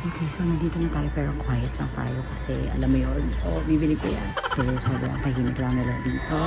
Okay, so nandito na tayo pero quiet lang tayo kasi alam mo yun, bibili ko yan. So, sobrang tahimik lang nila dito.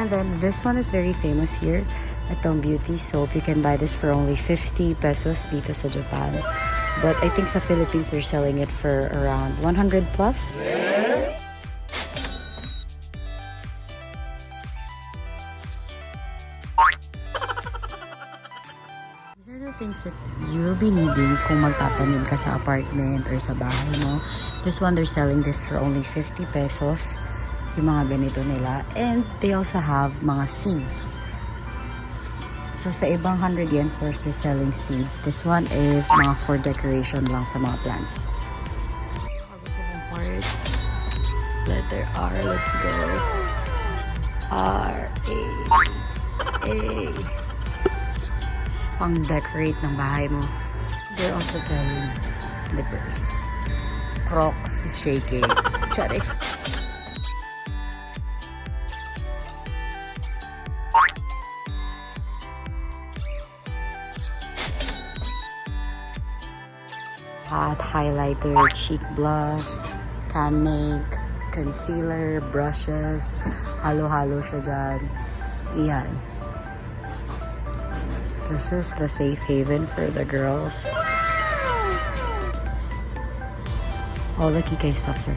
And then this one is very famous here at Tong Beauty Soap. You can buy this for only 50 pesos dito sa Japan. But I think sa Philippines they're selling it for around 100 plus. These are the things that you will be needing kung magtatanim ka sa apartment or sa bahay mo. This one they're selling this for only 50 pesos. Yung mga ganito nila. And they also have mga seeds. So sa ibang 100 yen stores, they're selling seeds. This one is mga for decoration lang sa mga plants. Part. Letter R. Let's go. R. A. A. Pang decorate ng bahay mo. They're also selling slippers. Crocs is shaking. Charik. Hat, highlighter, cheek blush, can make, concealer, brushes, halo-halo siya dyan. Iyan. This is the safe haven for the girls. All the Kikay stuffs are.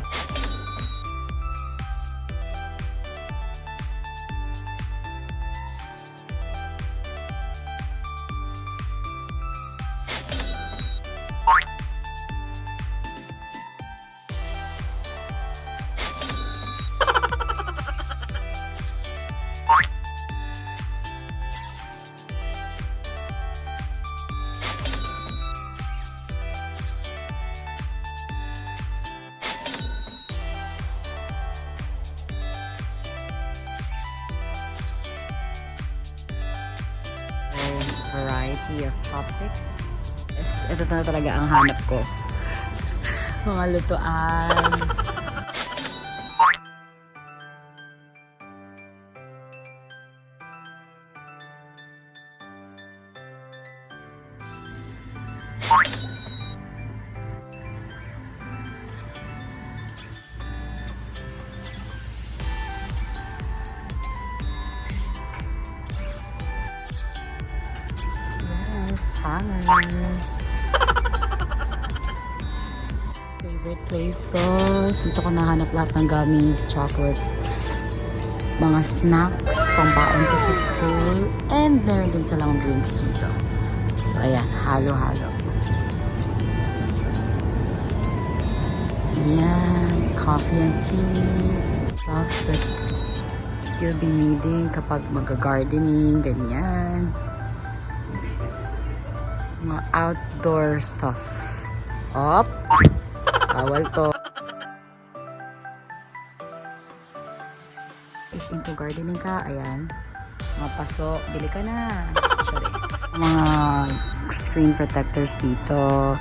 Variety of chopsticks. Yes, ito na talaga ang hanap ko. Mga lutuan. Hangers. Favorite place ko. Dito ko nahanap lahat ng gummies, chocolates, mga snacks, pampaon ko sa school, and meron din silang drinks dito. So, ayan, halo-halo. Ayan, coffee and tea. Stuff that you'll be needing kapag mag-gardening, ganyan. Mga outdoor stuff. Op! Bawal to. If into gardening ka, ayan. Mga paso, bili ka na. Sorry. Mga screen protectors dito.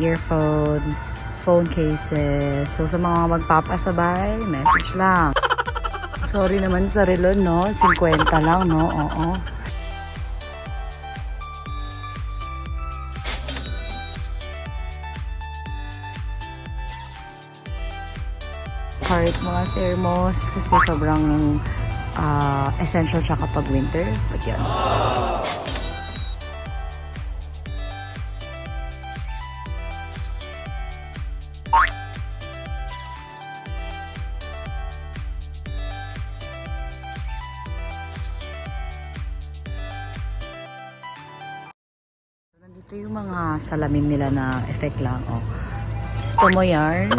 Earphones. Phone cases. So, sa mga magpapasabay, message lang. Sorry naman sa relo, no? 50 lang, no? Oo. cart, mga thermos, kasi sobrang essential siya kapag winter. But yan. Nandito yung mga salamin nila na effect lang. Oh. Gusto mo yarn?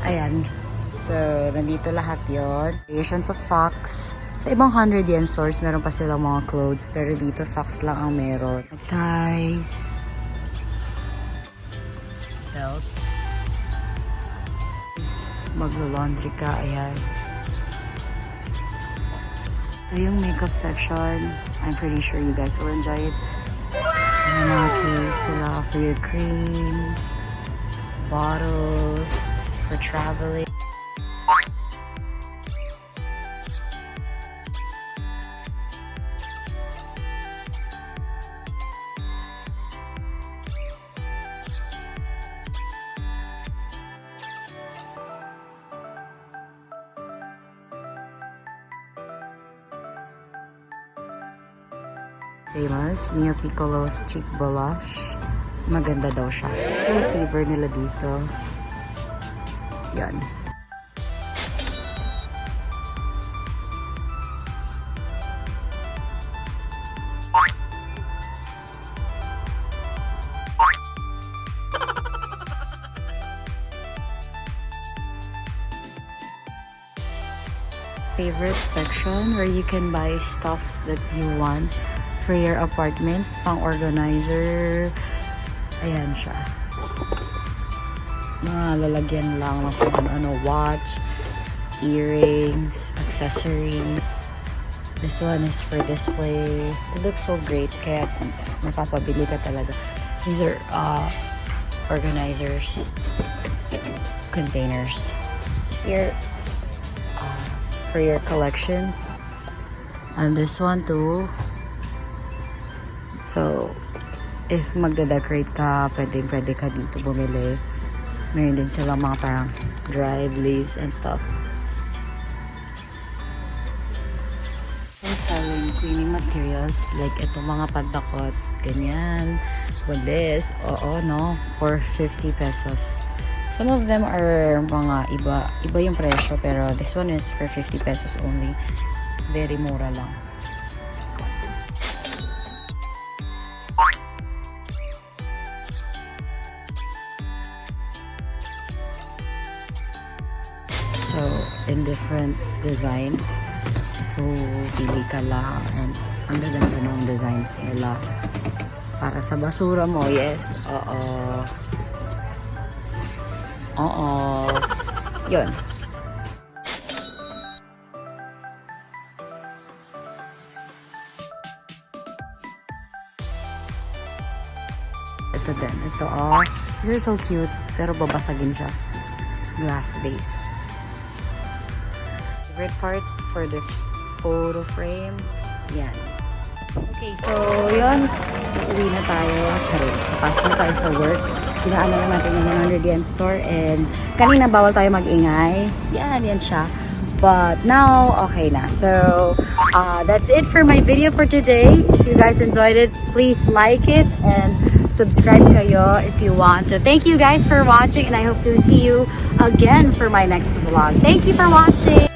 Ayan. So, nandito lahat yon. Creations of socks. Sa ibang 100 yen stores, meron pa silang mga clothes. Pero dito, socks lang ang meron. Ties. Belt. Maglo-laundry ka. Ayan. Ito yung makeup section. I'm pretty sure you guys will enjoy it. May mga case sila for your cream. Bottles. For traveling. Famous, Mia Piccolo's Cheek Blush. Maganda daw siya. Yung flavor nila dito. Yan. Favorite section where you can buy stuff that you want for your apartment, pang organizer. Ayan siya. Mga lalagyan lang ng kung ano, watch, earrings, accessories. This one is for display. It looks so great, kaya napapabili ka talaga. These are organizers, containers. Here, for your collections. And this one too. So, if magda-decorate ka, pwede ka dito bumili. Meron din silang mga parang dried leaves and stuff. They're selling cleaning materials like itong mga pandakot, ganyan, walis, oo no, for 50 pesos. Some of them are mga iba yung presyo, pero this one is for 50 pesos only. Very mura lang. So, in different designs. So, pili ka lang. And ang gaganda ng designs nila. Para sa basura mo, yes. Oo. Oo. Yun. Ito din. Ito, oh. These are so cute. Pero babasagin siya. Glass vase. Favorite part for the photo frame. Yan. Okay, so yun. Uwi na tayo. Sorry, papas na tayo sa work. Pinaanan na natin yung 100 yen store. And kanina bawal tayo mag-ingay. Yan siya. But now, okay na. So, that's it for my video for today. If you guys enjoyed it, please like it and subscribe kayo if you want. So, thank you guys for watching and I hope to see you again for my next vlog. Thank you for watching!